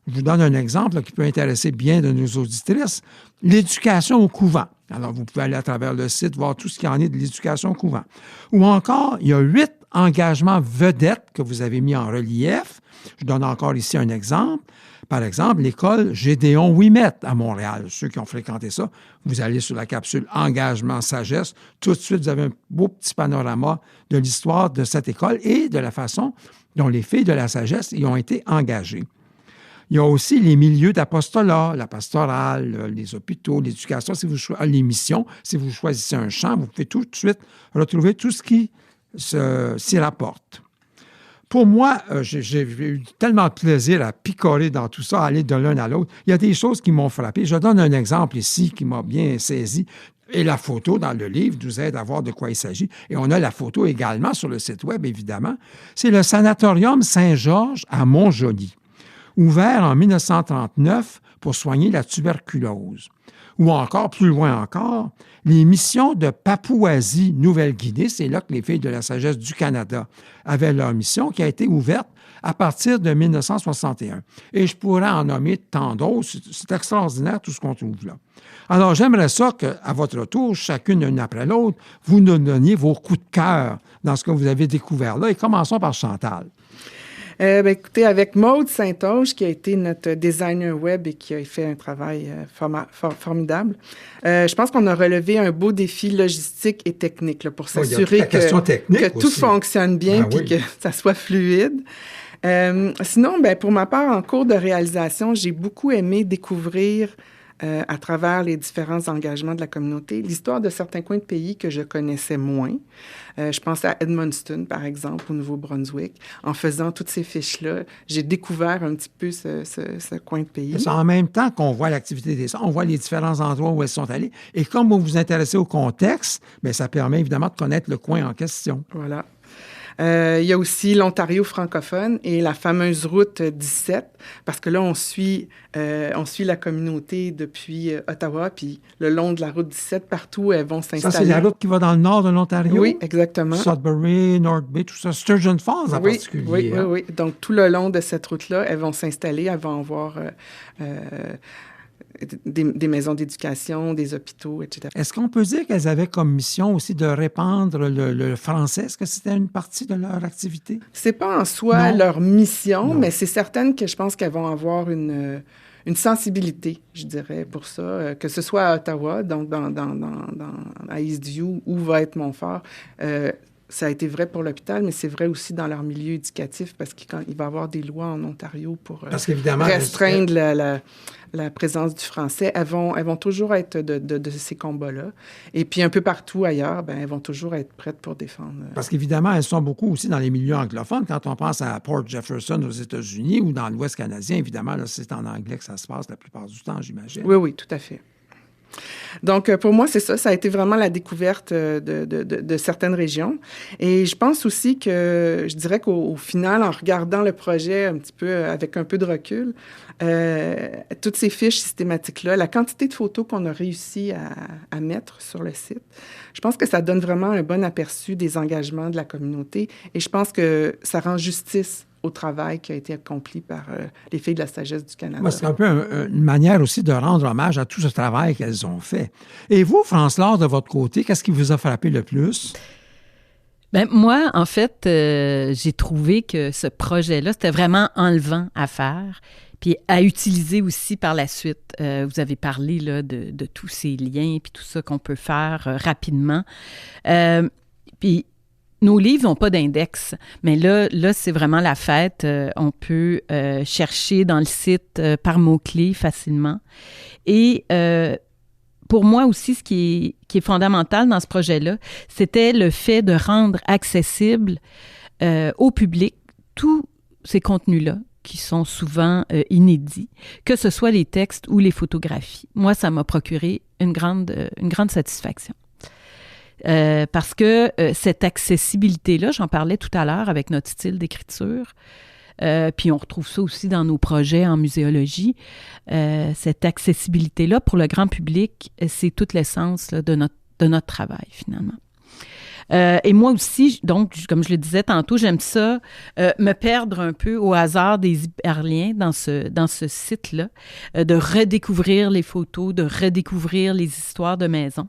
je vous donne un exemple là, qui peut intéresser bien de nos auditrices, l'éducation au couvent. Alors, vous pouvez aller à travers le site, voir tout ce qu'il y en est de l'éducation au couvent. Ou encore, il y a 8 engagements vedettes que vous avez mis en relief. Je donne encore ici un exemple. Par exemple, l'école Gédéon Ouimet à Montréal. Ceux qui ont fréquenté ça, vous allez sur la capsule Engagement Sagesse. Tout de suite, vous avez un beau petit panorama de l'histoire de cette école et de la façon dont les filles de la sagesse y ont été engagées. Il y a aussi les milieux d'apostolat, la pastorale, les hôpitaux, l'éducation, les missions. Si vous choisissez un champ, vous pouvez tout de suite retrouver tout ce qui s'y rapporte. Pour moi, j'ai eu tellement de plaisir à picorer dans tout ça, à aller de l'un à l'autre. Il y a des choses qui m'ont frappé. Je donne un exemple ici qui m'a bien saisi. Et la photo dans le livre nous aide à voir de quoi il s'agit. Et on a la photo également sur le site web, évidemment. C'est le sanatorium Saint-Georges à Montjoly, ouvert en 1939 pour soigner la tuberculose. Ou encore, plus loin encore, les missions de Papouasie-Nouvelle-Guinée, c'est là que les filles de la sagesse du Canada avaient leur mission, qui a été ouverte à partir de 1961. Et je pourrais en nommer tant d'autres. C'est extraordinaire tout ce qu'on trouve là. Alors, j'aimerais ça qu'à votre tour, chacune l'une après l'autre, vous nous donniez vos coups de cœur dans ce que vous avez découvert là. Et commençons par Chantal. Écoutez, avec Maude Saint-Onge, qui a été notre designer web et qui a fait un travail formidable, je pense qu'on a relevé un beau défi logistique et technique là, pour s'assurer que tout fonctionne bien et que ça soit fluide. Sinon, pour ma part, en cours de réalisation, j'ai beaucoup aimé découvrir à travers les différents engagements de la communauté, l'histoire de certains coins de pays que je connaissais moins. Je pense à Edmundston, par exemple, au Nouveau-Brunswick. En faisant toutes ces fiches-là, j'ai découvert un petit peu ce coin de pays. C'est en même temps qu'on voit l'activité des centres, on voit les différents endroits où elles sont allées. Et comme vous vous intéressez au contexte, ça permet évidemment de connaître le coin en question. Voilà. Il y a aussi l'Ontario francophone et la fameuse route 17, parce que là, on suit la communauté depuis Ottawa, puis le long de la route 17, partout, elles vont s'installer. Ça, c'est la route qui va dans le nord de l'Ontario? Oui, exactement. Sudbury, North Bay, tout ça. Sturgeon Falls en particulier. Oui. Donc, tout le long de cette route-là, elles vont s'installer, elles vont avoir des maisons d'éducation, des hôpitaux, etc. Est-ce qu'on peut dire qu'elles avaient comme mission aussi de répandre le français? Est-ce que c'était une partie de leur activité? C'est pas en soi leur mission, mais c'est certain que je pense qu'elles vont avoir une sensibilité, je dirais, pour ça, que ce soit à Ottawa, donc à Eastview, où va être Montfort. Ça a été vrai pour l'hôpital, mais c'est vrai aussi dans leur milieu éducatif, parce qu'il va y avoir des lois en Ontario pour restreindre la présence du français. Elles vont toujours être de ces combats-là. Et puis, un peu partout ailleurs, elles vont toujours être prêtes pour défendre. Parce qu'évidemment, elles sont beaucoup aussi dans les milieux anglophones. Quand on pense à Port Jefferson aux États-Unis ou dans l'Ouest canadien, évidemment, là, c'est en anglais que ça se passe la plupart du temps, j'imagine. Oui, tout à fait. Donc, pour moi, c'est ça. Ça a été vraiment la découverte de certaines régions. Et je pense aussi que, je dirais qu'au final, en regardant le projet un petit peu avec un peu de recul, toutes ces fiches systématiques-là, la quantité de photos qu'on a réussi à mettre sur le site, je pense que ça donne vraiment un bon aperçu des engagements de la communauté. Et je pense que ça rend justice au travail qui a été accompli par les Filles de la sagesse du Canada. Moi, c'est un peu une manière aussi de rendre hommage à tout ce travail qu'elles ont fait. Et vous, France-Laure, de votre côté, qu'est-ce qui vous a frappé le plus? Ben, moi, en fait, j'ai trouvé que ce projet-là, c'était vraiment enlevant à faire, puis à utiliser aussi par la suite. Vous avez parlé là, de tous ces liens, puis tout ça qu'on peut faire rapidement. Puis nos livres n'ont pas d'index, mais là, c'est vraiment la fête. On peut chercher dans le site par mots-clés facilement. Et pour moi aussi, ce qui est fondamental dans ce projet-là, c'était le fait de rendre accessible au public tous ces contenus-là qui sont souvent inédits, que ce soit les textes ou les photographies. Moi, ça m'a procuré une grande satisfaction. Parce que cette accessibilité-là, j'en parlais tout à l'heure avec notre style d'écriture, puis on retrouve ça aussi dans nos projets en muséologie, cette accessibilité-là pour le grand public, c'est toute l'essence là, de notre travail, finalement. Et moi aussi, donc, comme je le disais tantôt, j'aime ça, me perdre un peu au hasard des hyperliens dans ce site-là, de redécouvrir les photos, de redécouvrir les histoires de maison.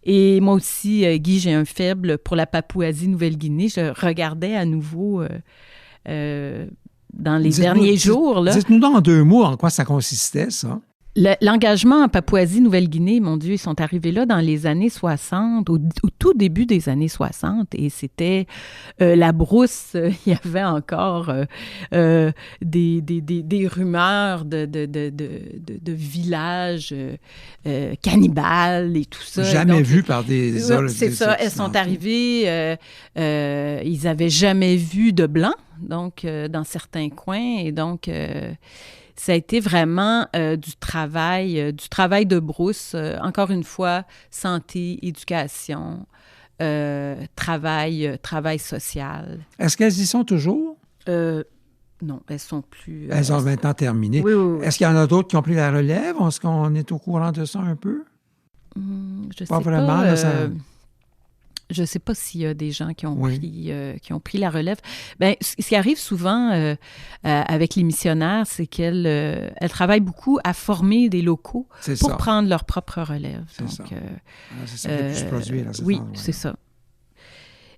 Et moi aussi, Guy, j'ai un faible pour la Papouasie-Nouvelle-Guinée. Je regardais à nouveau dans les derniers jours. Là. Dites-nous dans 2 mots en quoi ça consistait, ça. L'engagement en Papouasie-Nouvelle-Guinée, mon Dieu, ils sont arrivés là dans les années 60, au tout début des années 60, et c'était la brousse. Il y avait encore des rumeurs de villages cannibales et tout ça. Jamais vu par des... C'est ça, elles sont arrivées, ils n'avaient jamais vu de blanc, donc dans certains coins, et donc... ça a été vraiment du travail de brousse. Encore une fois, santé, éducation, travail social. Est-ce qu'elles y sont toujours? Non, elles sont plus... Elles ont maintenant terminé. Oui. Est-ce qu'il y en a d'autres qui ont pris la relève? Est-ce qu'on est au courant de ça un peu? Je Pas sais vraiment, pas. là, ça... Je ne sais pas s'il y a des gens qui ont pris la relève. Bien, ce qui arrive souvent avec les missionnaires, c'est qu'elles travaillent beaucoup à former des locaux pour prendre leur propre relève. C'est donc, ça. C'est ça qui peut se produire. Oui, c'est ça.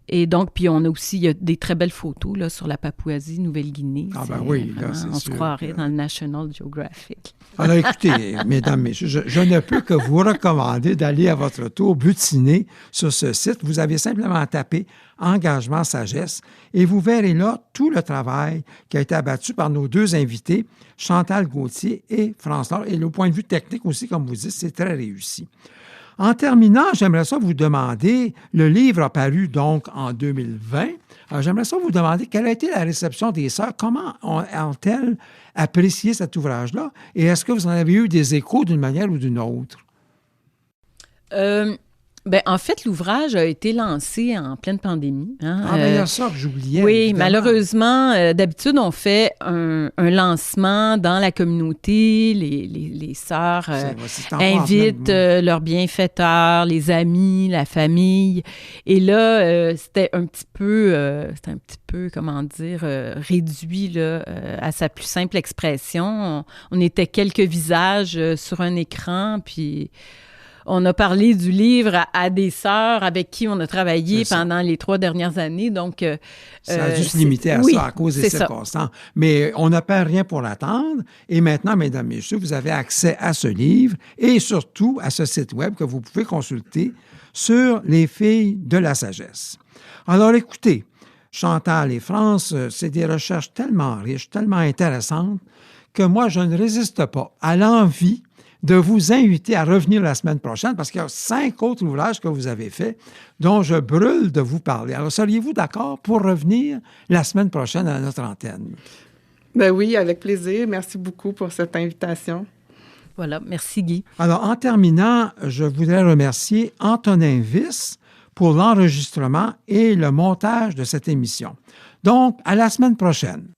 Et donc, puis on a aussi, il y a des très belles photos là, sur la Papouasie-Nouvelle-Guinée. Ah ben oui, là, c'est on sûr. se croirait dans le National Geographic. Alors écoutez, mesdames, messieurs, je ne peux que vous recommander d'aller à votre tour butiner sur ce site. Vous avez simplement tapé « Engagement Sagesse » et vous verrez là tout le travail qui a été abattu par nos 2 invités, Chantal Gauthier et France-Laure. Et le point de vue technique aussi, comme vous dites, c'est très réussi. En terminant, j'aimerais ça vous demander, le livre a paru donc en 2020, alors j'aimerais ça vous demander quelle a été la réception des sœurs, comment ont-elles apprécié cet ouvrage-là, et est-ce que vous en avez eu des échos d'une manière ou d'une autre? Ben, en fait, l'ouvrage a été lancé en pleine pandémie. Hein? Ah, bien, il y a ça que j'oubliais. Oui, évidemment. Malheureusement, d'habitude, on fait un lancement dans la communauté. Les sœurs invitent leurs bienfaiteurs, les amis, la famille. Et là, c'était un petit peu, comment dire, réduit là, à sa plus simple expression. On était quelques visages sur un écran, puis... On a parlé du livre à des sœurs avec qui on a travaillé pendant les 3 dernières années. Donc, ça a dû se limiter à ça à cause des circonstances. Mais on ne perd rien pour l'attendre. Et maintenant, mesdames et messieurs, vous avez accès à ce livre et surtout à ce site web que vous pouvez consulter sur les Filles de la sagesse. Alors, écoutez, Chantal et France, c'est des recherches tellement riches, tellement intéressantes que moi, je ne résiste pas à l'envie de vous inviter à revenir la semaine prochaine parce qu'il y a 5 autres ouvrages que vous avez faits dont je brûle de vous parler. Alors, seriez-vous d'accord pour revenir la semaine prochaine à notre antenne? Ben oui, avec plaisir. Merci beaucoup pour cette invitation. Voilà, merci Guy. Alors, en terminant, je voudrais remercier Antonin Wyss pour l'enregistrement et le montage de cette émission. Donc, à la semaine prochaine.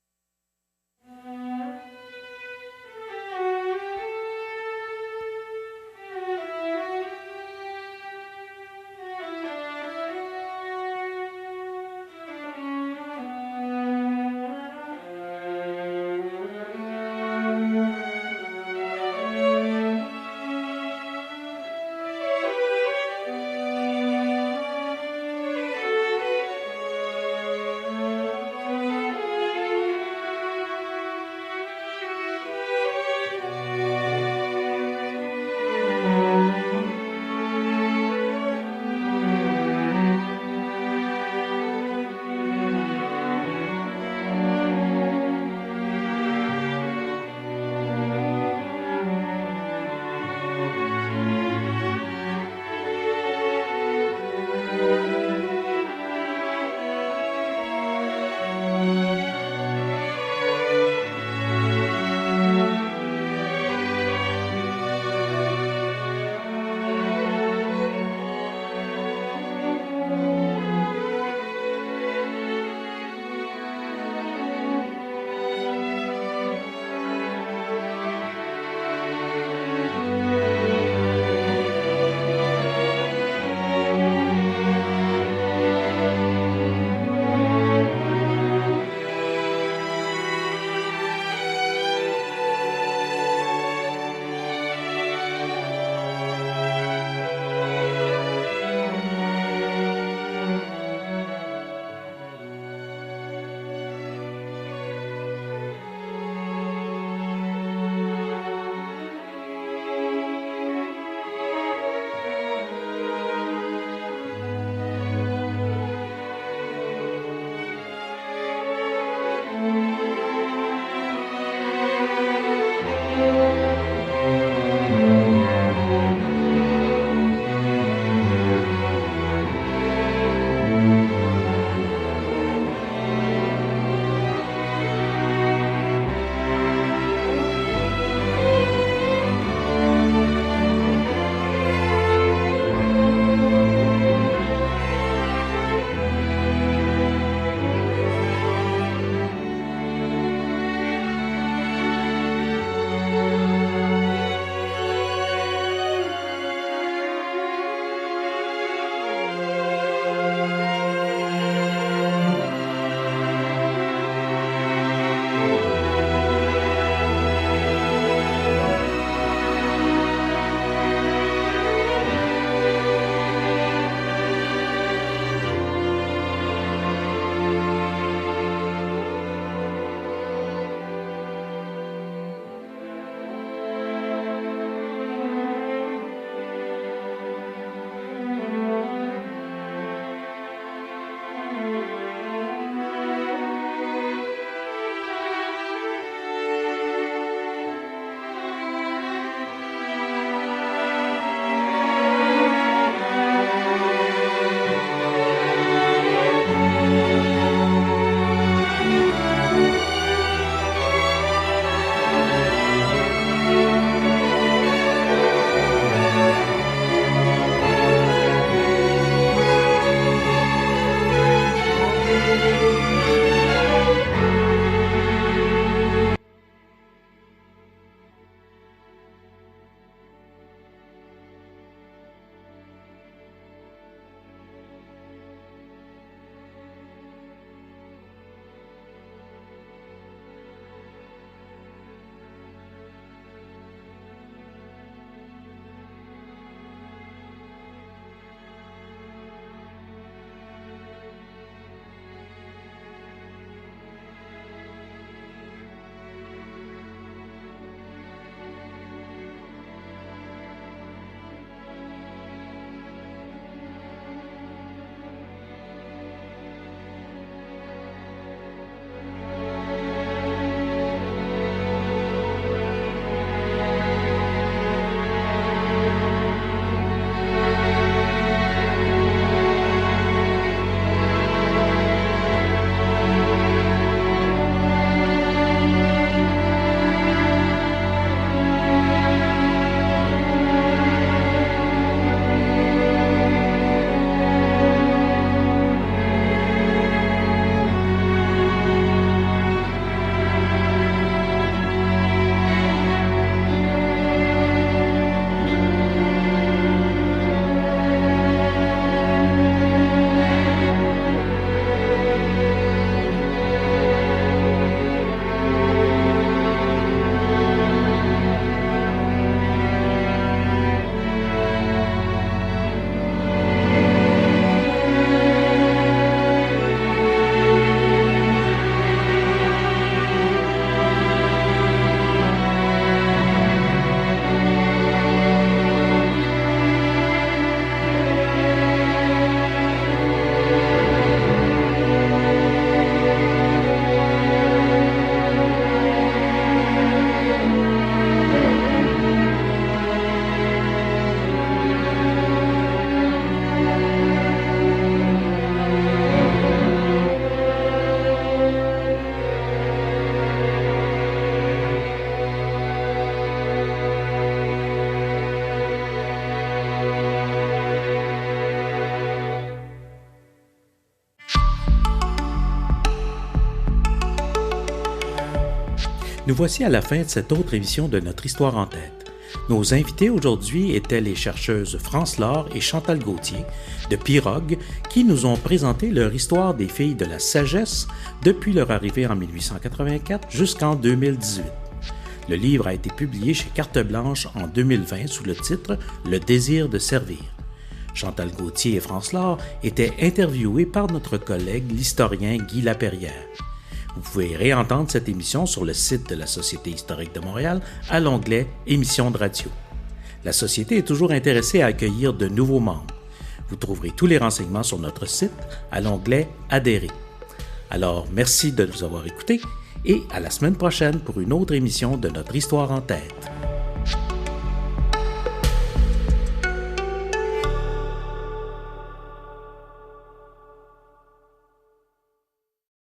Nous voici à la fin de cette autre émission de notre Histoire en tête. Nos invités aujourd'hui étaient les chercheuses France Laure et Chantal Gauthier de Pirogue qui nous ont présenté leur histoire des filles de la sagesse depuis leur arrivée en 1884 jusqu'en 2018. Le livre a été publié chez Carte Blanche en 2020 sous le titre « Le désir de servir ». Chantal Gauthier et France Laure étaient interviewées par notre collègue l'historien Guy Laperrière. Vous pouvez réentendre cette émission sur le site de la Société historique de Montréal à l'onglet « Émissions de radio ». La Société est toujours intéressée à accueillir de nouveaux membres. Vous trouverez tous les renseignements sur notre site à l'onglet « Adhérer ». Alors, merci de nous avoir écoutés et à la semaine prochaine pour une autre émission de notre Histoire en tête.